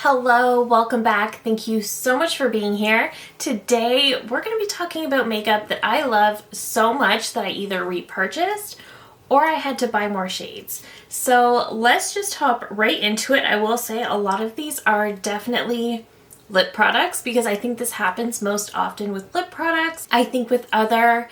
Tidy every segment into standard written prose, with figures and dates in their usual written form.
Hello, welcome back. Thank you so much for being here. Today, we're going to be talking about makeup that I love so much that I either repurchased or I had to buy more shades. So let's just hop right into it. I will say a lot of these are definitely lip products because I think this happens most often with lip products. I think with other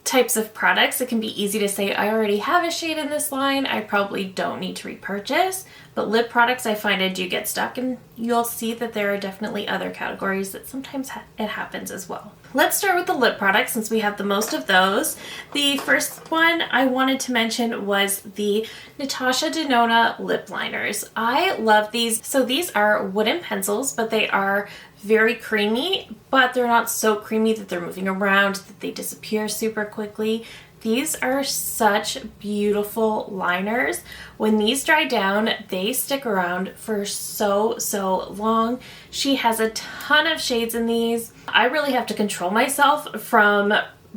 types of products, it can be easy to say, I already have a shade in this line, I probably don't need to repurchase. But lip products, I find I do get stuck, and you'll see that there are definitely other categories that sometimes it happens as well. Let's start with the lip products since we have the most of those. The first one I wanted to mention was the Natasha Denona lip liners. I love these. So these are wooden pencils, but they are very creamy, but they're not so creamy that they're moving around, that they disappear super quickly. These are such beautiful liners. When these dry down, they stick around for so long. She has a ton of shades in these. I really have to control myself from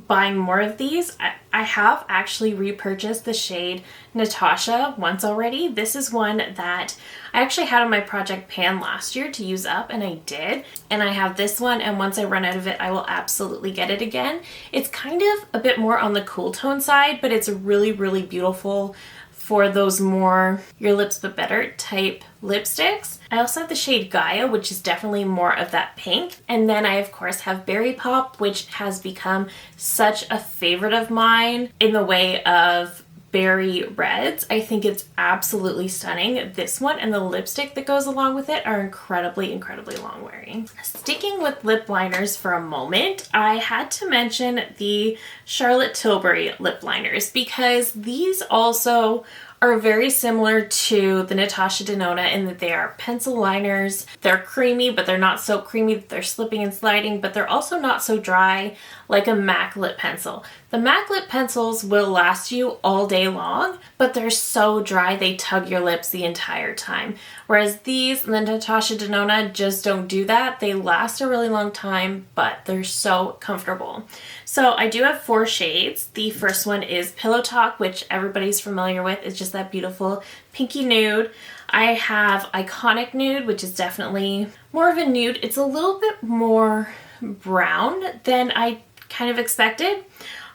buying more of these. I have actually repurchased the shade Natasha once already. This is one that I actually had on my project pan last year to use up, and I did. And I have this one, and once I run out of it, I will absolutely get it again. It's kind of a bit more on the cool tone side, but it's really beautiful for those more your lips but better type lipsticks. I also have the shade Gaia, which is definitely more of that pink. And then I of course have Berry Pop, which has become such a favorite of mine in the way of berry reds. I think it's absolutely stunning. This one and the lipstick that goes along with it are incredibly long wearing. Sticking with lip liners for a moment, I had to mention the Charlotte Tilbury lip liners because these also are very similar to the Natasha Denona in that they are pencil liners. They're creamy, but they're not so creamy that they're slipping and sliding, but they're also not so dry like a MAC lip pencil. The MAC lip pencils will last you all day long, but they're so dry they tug your lips the entire time. Whereas these, the Natasha Denona, just don't do that. They last a really long time, but they're so comfortable. So I do have 4 shades. The first one is Pillow Talk, which everybody's familiar with. It's just that beautiful pinky nude. I have Iconic Nude, which is definitely more of a nude. It's a little bit more brown than I kind of expected.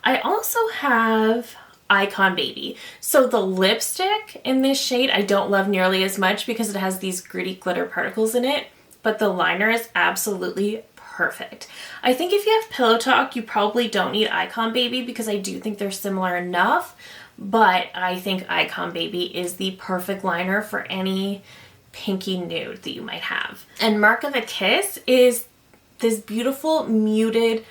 I also have Icon Baby. So the lipstick in this shade I don't love nearly as much because it has these gritty glitter particles in it, but the liner is absolutely perfect. I think if you have Pillow Talk, you probably don't need Icon Baby because I do think they're similar enough, but I think Icon Baby is the perfect liner for any pinky nude that you might have. And Mark of a Kiss is this beautiful muted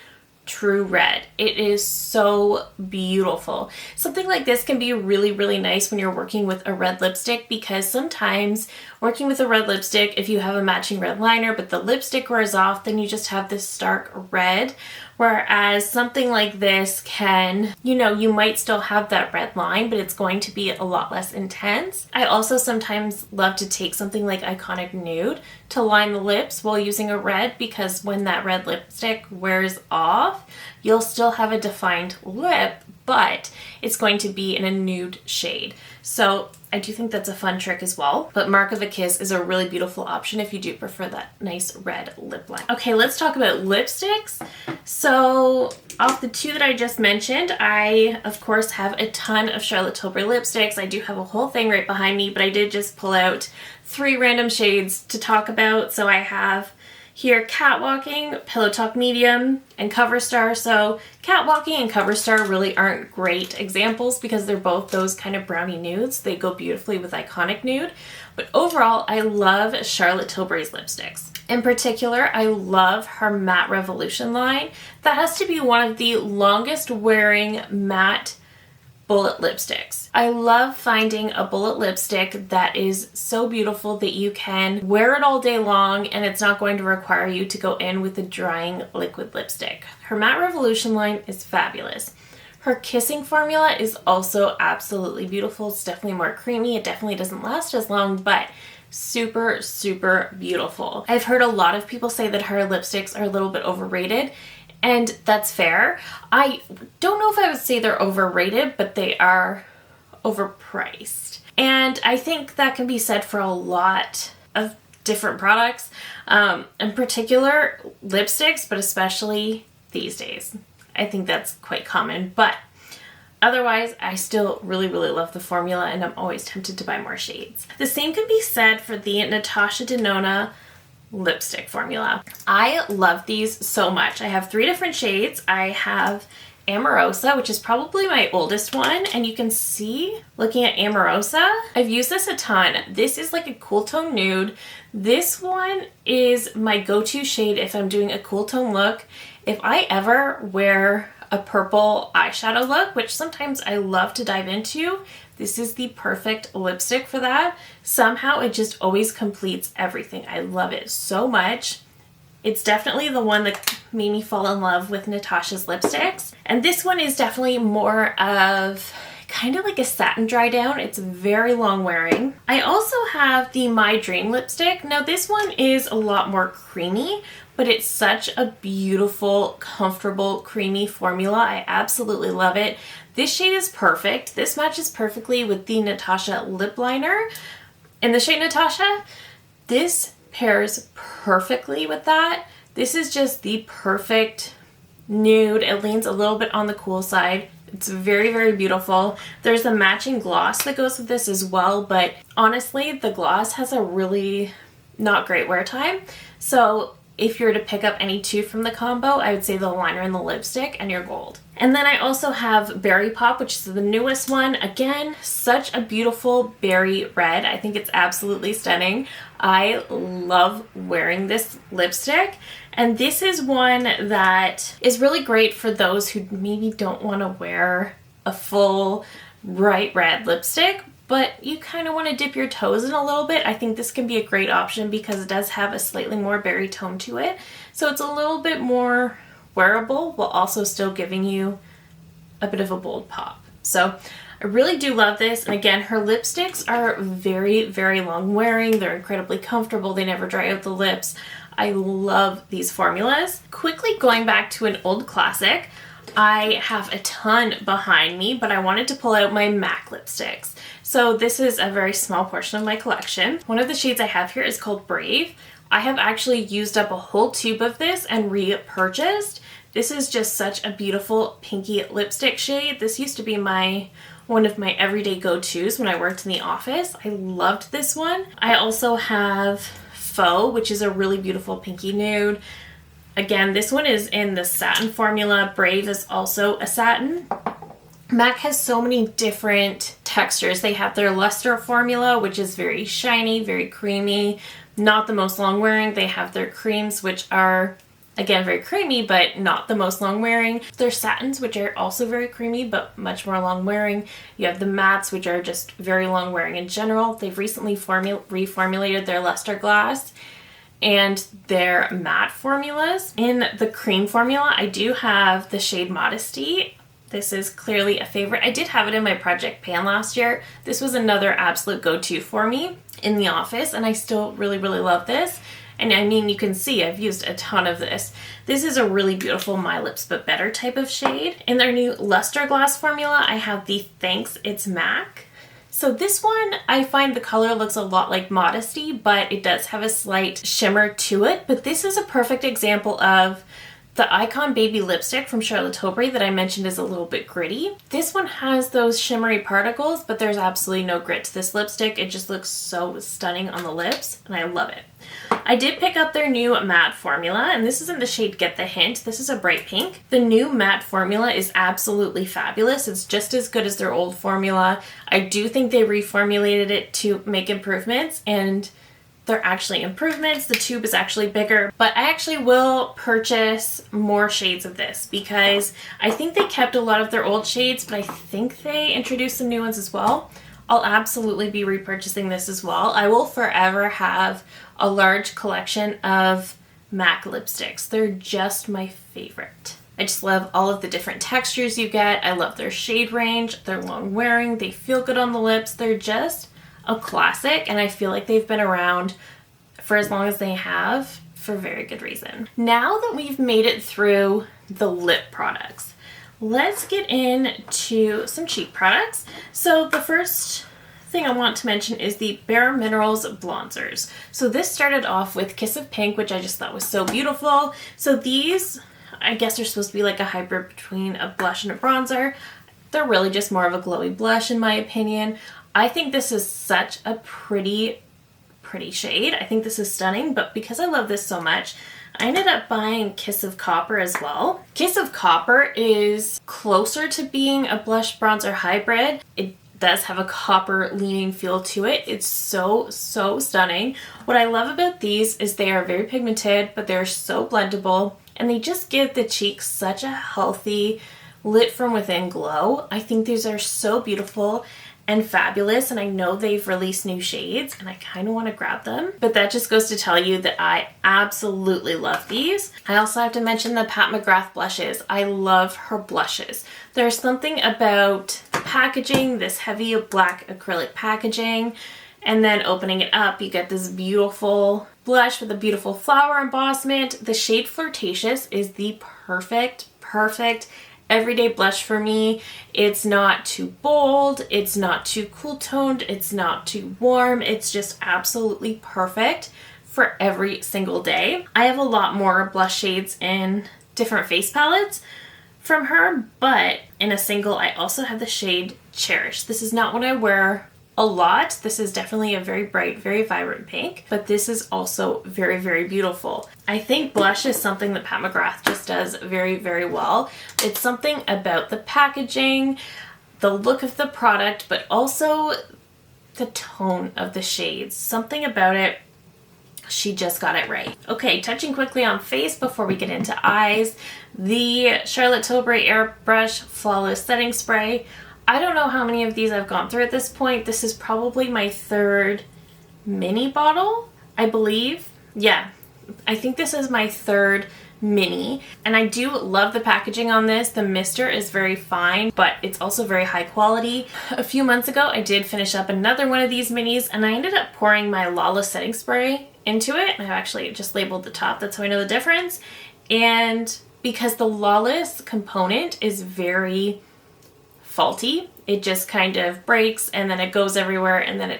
true red. It is so beautiful. Something like this can be really nice when you're working with a red lipstick because sometimes working with a red lipstick, if you have a matching red liner but the lipstick wears off, then you just have this stark red. Whereas something like this can, you might still have that red line, but it's going to be a lot less intense. I also sometimes love to take something like Iconic Nude to line the lips while using a red because when that red lipstick wears off, you'll still have a defined lip, but it's going to be in a nude shade. So I do think that's a fun trick as well. But Mark of a Kiss is a really beautiful option if you do prefer that nice red lip line. Okay, let's talk about lipsticks. So off the 2 that I just mentioned, I of course have a ton of Charlotte Tilbury lipsticks. I do have a whole thing right behind me, but I did just pull out 3 random shades to talk about. So I have here Catwalking, Pillow Talk Medium, and Cover Star. So Catwalking and Cover Star really aren't great examples because they're both those kind of brownie nudes. They go beautifully with Iconic Nude. But overall, I love Charlotte Tilbury's lipsticks. In particular, I love her Matte Revolution line. That has to be one of the longest wearing matte bullet lipsticks. I love finding a bullet lipstick that is so beautiful that you can wear it all day long and it's not going to require you to go in with a drying liquid lipstick. Her Matte Revolution line is fabulous. Her Kissing formula is also absolutely beautiful. It's definitely more creamy. It definitely doesn't last as long, but super beautiful. I've heard a lot of people say that her lipsticks are a little bit overrated, and that's fair. I don't know if I would say they're overrated, but they are overpriced. And I think that can be said for a lot of different products, in particular lipsticks, but especially these days. I think that's quite common, but otherwise, I still really, really love the formula, and I'm always tempted to buy more shades. The same can be said for the Natasha Denona lipstick formula. I love these so much. I have 3 different shades. I have Amorosa, which is probably my oldest one, and you can see, looking at Amorosa, I've used this a ton. This is like a cool tone nude. This one is my go-to shade if I'm doing a cool tone look. If I ever wear a purple eyeshadow look, which sometimes I love to dive into, this is the perfect lipstick for that. Somehow it just always completes everything. I love it so much. It's definitely the one that made me fall in love with Natasha's lipsticks. And this one is definitely more of kind of like a satin dry down. It's very long wearing. I also have the My Dream lipstick. Now this one is a lot more creamy, but it's such a beautiful, comfortable, creamy formula. I absolutely love it. This shade is perfect. This matches perfectly with the Natasha lip liner. In the shade Natasha, this pairs perfectly with that. This is just the perfect nude. It leans a little bit on the cool side. It's very, very beautiful. There's a matching gloss that goes with this as well, but honestly, the gloss has a really not great wear time. So if you were to pick up any 2 from the combo, I would say the liner and the lipstick, and you're gold. And then I also have Berry Pop, which is the newest one. Again, such a beautiful berry red. I think it's absolutely stunning. I love wearing this lipstick. And this is one that is really great for those who maybe don't want to wear a full bright red lipstick, but you kind of want to dip your toes in a little bit. I think this can be a great option because it does have a slightly more berry tone to it. So it's a little bit more wearable while also still giving you a bit of a bold pop. So I really do love this. And again, her lipsticks are very, very long wearing. They're incredibly comfortable. They never dry out the lips. I love these formulas. Quickly going back to an old classic, I have a ton behind me, but I wanted to pull out my MAC lipsticks. So this is a very small portion of my collection. One of the shades I have here is called Brave. I have actually used up a whole tube of this and repurchased. This is just such a beautiful pinky lipstick shade. This used to be one of my everyday go-tos when I worked in the office. I loved this one. I also have Faux, which is a really beautiful pinky nude. Again, this one is in the satin formula. Brave is also a satin. MAC has so many different textures. They have their luster formula, which is very shiny, very creamy, not the most long wearing. They have their creams, which are, again, very creamy, but not the most long wearing. Their satins, which are also very creamy, but much more long wearing. You have the mattes, which are just very long wearing in general. They've recently reformulated their luster glass and their matte formulas. In the cream formula, I do have the shade Modesty. This is clearly a favorite. I did have it in my project pan last year. This was another absolute go-to for me in the office, and I still really, really love this. And I mean, you can see I've used a ton of this. This is a really beautiful My Lips But Better type of shade. In their new luster glass formula, I have the Thanks It's MAC. So this one, I find the color looks a lot like Modesty, but it does have a slight shimmer to it. But this is a perfect example of the Icon Baby lipstick from Charlotte Tilbury that I mentioned is a little bit gritty. This one has those shimmery particles, but there's absolutely no grit to this lipstick. It just looks so stunning on the lips, and I love it. I did pick up their new matte formula, and this is in the shade Get the Hint. This is a bright pink. The new matte formula is absolutely fabulous. It's just as good as their old formula. I do think they reformulated it to make improvements, and they're actually improvements. The tube is actually bigger, but I actually will purchase more shades of this because I think they kept a lot of their old shades, but I think they introduced some new ones as well. I'll absolutely be repurchasing this as well. I will forever have a large collection of MAC lipsticks. They're just my favorite. I just love all of the different textures you get. I love their shade range. They're long wearing. They feel good on the lips. They're just a classic, and I feel like they've been around for as long as they have for very good reason. Now that we've made it through the lip products, let's get into some cheek products. So the first thing I want to mention is the Bare Minerals bronzers. So this started off with Kiss of Pink, which I just thought was so beautiful. So these, I guess, are supposed to be like a hybrid between a blush and a bronzer. They're really just more of a glowy blush in my opinion. I think this is such a pretty shade. I think this is stunning, but because I love this so much, I ended up buying Kiss of Copper as well. Kiss of Copper is closer to being a blush bronzer hybrid. It does have a copper leaning feel to it. It's so stunning. What I love about these is they are very pigmented, but they're so blendable, and they just give the cheeks such a healthy, lit from within glow. I think these are so beautiful and fabulous, and I know they've released new shades and I kind of want to grab them, but that just goes to tell you that I absolutely love these. I also have to mention the Pat McGrath blushes. I love her blushes. There's something about the packaging, this heavy black acrylic packaging, and then opening it up, you get this beautiful blush with a beautiful flower embossment. The shade Flirtatious is the perfect everyday blush for me. It's not too bold, it's not too cool toned, it's not too warm. It's just absolutely perfect for every single day. I have a lot more blush shades in different face palettes from her, but in a single I also have the shade Cherish. This is not what I wear a lot. This is definitely a very bright, very vibrant pink, but this is also very beautiful. I think blush is something that Pat McGrath just does very well. It's something about the packaging, the look of the product, but also the tone of the shades. Something about it, she just got it right. Okay, touching quickly on face before we get into eyes, the Charlotte Tilbury Airbrush Flawless Setting Spray. I don't know how many of these I've gone through at this point. This is probably my third mini bottle, I believe. Yeah, I think this is my third mini, and I do love the packaging on this. The mister is very fine, but it's also very high quality. A few months ago, I did finish up another one of these minis, and I ended up pouring my Lawless setting spray into it. I've actually just labeled the top, that's how I know the difference. And because the Lawless component is very faulty, it just kind of breaks and then it goes everywhere, and then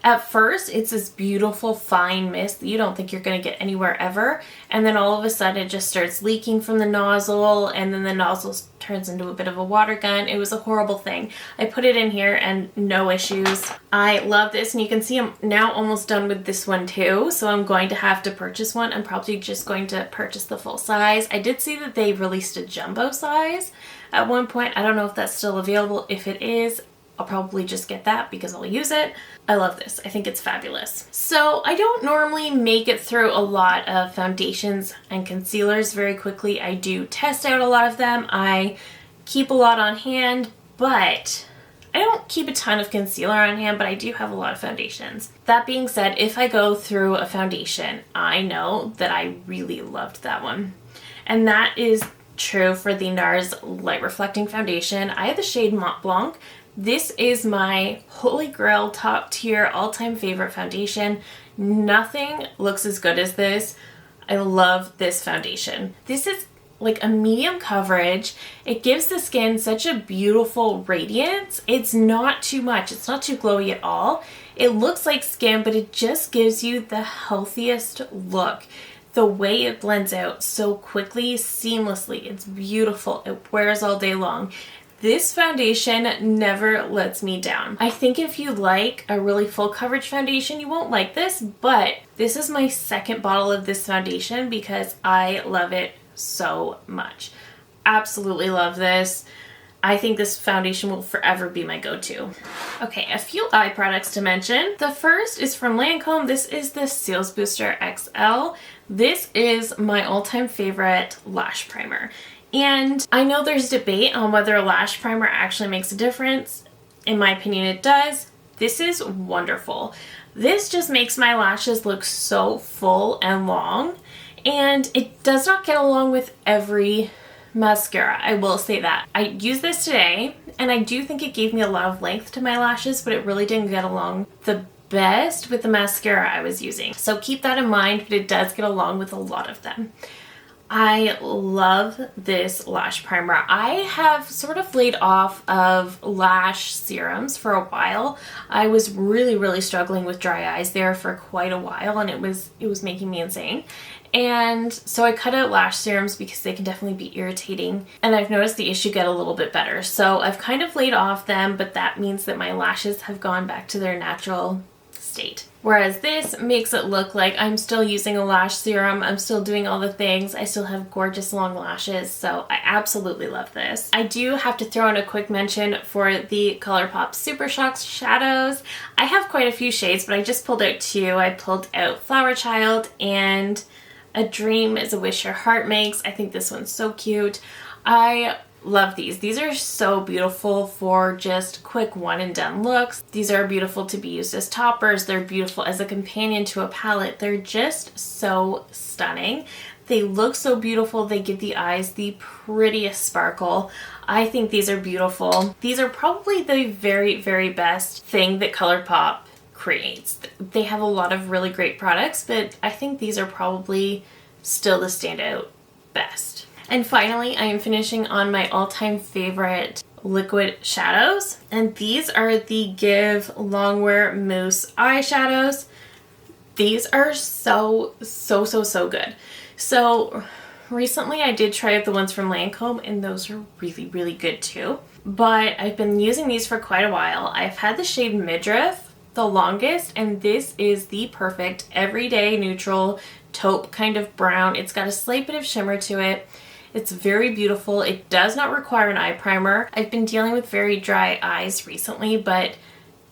at first it's this beautiful fine mist that you don't think you're going to get anywhere ever, and then all of a sudden it just starts leaking from the nozzle, and then the nozzle turns into a bit of a water gun. It was a horrible thing. I put it in here and no issues. I love this, and you can see I'm now almost done with this one too, so I'm going to have to purchase one. I'm probably just going to purchase the full size. I did see that they released a jumbo size at one point. I don't know if that's still available. If it is, I'll probably just get that because I'll use it. I love this. I think it's fabulous. So I don't normally make it through a lot of foundations and concealers very quickly. I do test out a lot of them. I keep a lot on hand, but I don't keep a ton of concealer on hand, but I do have a lot of foundations. That being said, if I go through a foundation, I know that I really loved that one. And that is true for the NARS Light Reflecting Foundation. I have the shade Mont Blanc. This is my holy grail, top tier, all-time favorite foundation. Nothing looks as good as this. I love this foundation. This is like a medium coverage. It gives the skin such a beautiful radiance. It's not too much. It's not too glowy at all. It looks like skin, but it just gives you the healthiest look. The way it blends out so quickly, seamlessly, it's beautiful. It wears all day long. This foundation never lets me down. I think if you like a really full coverage foundation, you won't like this, but this is my second bottle of this foundation because I love it so much. Absolutely love this. I think this foundation will forever be my go-to. Okay, a few eye products to mention. The first is from Lancome. This is the Cils Booster XL. This is my all-time favorite lash primer. And I know there's debate on whether a lash primer actually makes a difference. In my opinion, it does. This is wonderful. This just makes my lashes look so full and long, and it does not get along with every mascara. I will say that. I used this today, and I do think it gave me a lot of length to my lashes, but it really didn't get along the best with the mascara I was using. So keep that in mind, but it does get along with a lot of them. I love this lash primer. I have sort of laid off of lash serums for a while. I was really struggling with dry eyes there for quite a while, and it was making me insane. And so I cut out lash serums because they can definitely be irritating, and I've noticed the issue get a little bit better. So I've kind of laid off them, but that means that my lashes have gone back to their natural state. Whereas this makes it look like I'm still using a lash serum, I'm still doing all the things, I still have gorgeous long lashes, so I absolutely love this. I do have to throw in a quick mention for the ColourPop Super Shocks shadows. I have quite a few shades, but I just pulled out two. I pulled out Flower Child and A Dream is a Wish Your Heart Makes. I think this one's so cute. I love these. These are so beautiful for just quick one and done looks. These are beautiful to be used as toppers. They're beautiful as a companion to a palette. They're just so stunning. They look so beautiful. They give the eyes the prettiest sparkle. I think these are beautiful. These are probably the very best thing that ColourPop creates. They have a lot of really great products, but I think these are probably still the standout best. And finally, I am finishing on my all-time favorite liquid shadows. And these are the Give Longwear Mousse eyeshadows. These are so good. So recently I did try out the ones from Lancome, and those are really good too. But I've been using these for quite a while. I've had the shade Midriff the longest, and this is the perfect everyday neutral taupe kind of brown. It's got a slight bit of shimmer to it. It's very beautiful. It does not require an eye primer. I've been dealing with very dry eyes recently, but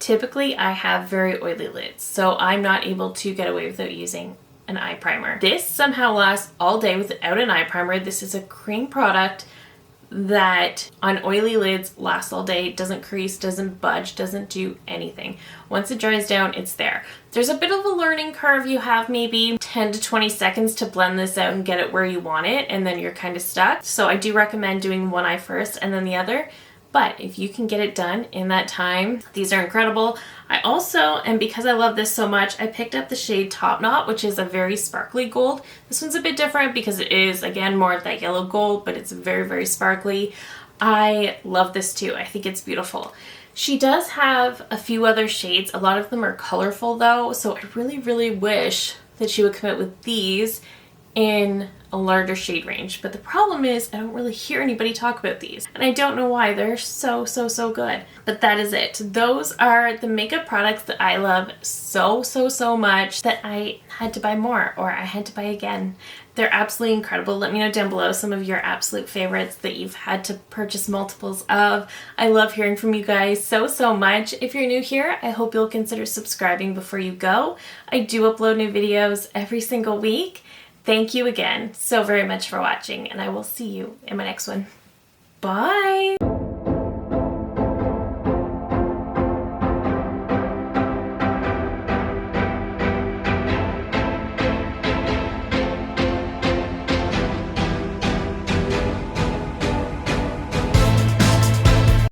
typically I have very oily lids, so I'm not able to get away without using an eye primer. This somehow lasts all day without an eye primer. This is a cream product that on oily lids lasts all day, doesn't crease, doesn't budge, doesn't do anything. Once it dries down, it's there. There's a bit of a learning curve. You have maybe 10 to 20 seconds to blend this out and get it where you want it, and then you're kind of stuck. So I do recommend doing one eye first and then the other. But if you can get it done in that time, these are incredible. I also, and because I love this so much, I picked up the shade Top Knot, which is a very sparkly gold. This one's a bit different because it is, again, more of that yellow gold, but it's very sparkly. I love this too. I think it's beautiful. She does have a few other shades. A lot of them are colorful though, so I really wish that she would come out with these in a larger shade range. But the problem is I don't really hear anybody talk about these, and I don't know why. They're so good. But that is it. Those are the makeup products that I love so much that I had to buy more, or I had to buy again. They're absolutely incredible. Let me know down below some of your absolute favorites that you've had to purchase multiples of. I love hearing from you guys so much. If you're new here, I hope you'll consider subscribing before you go. I do upload new videos every single week. Thank you again so very much for watching, and I will see you in my next one. Bye!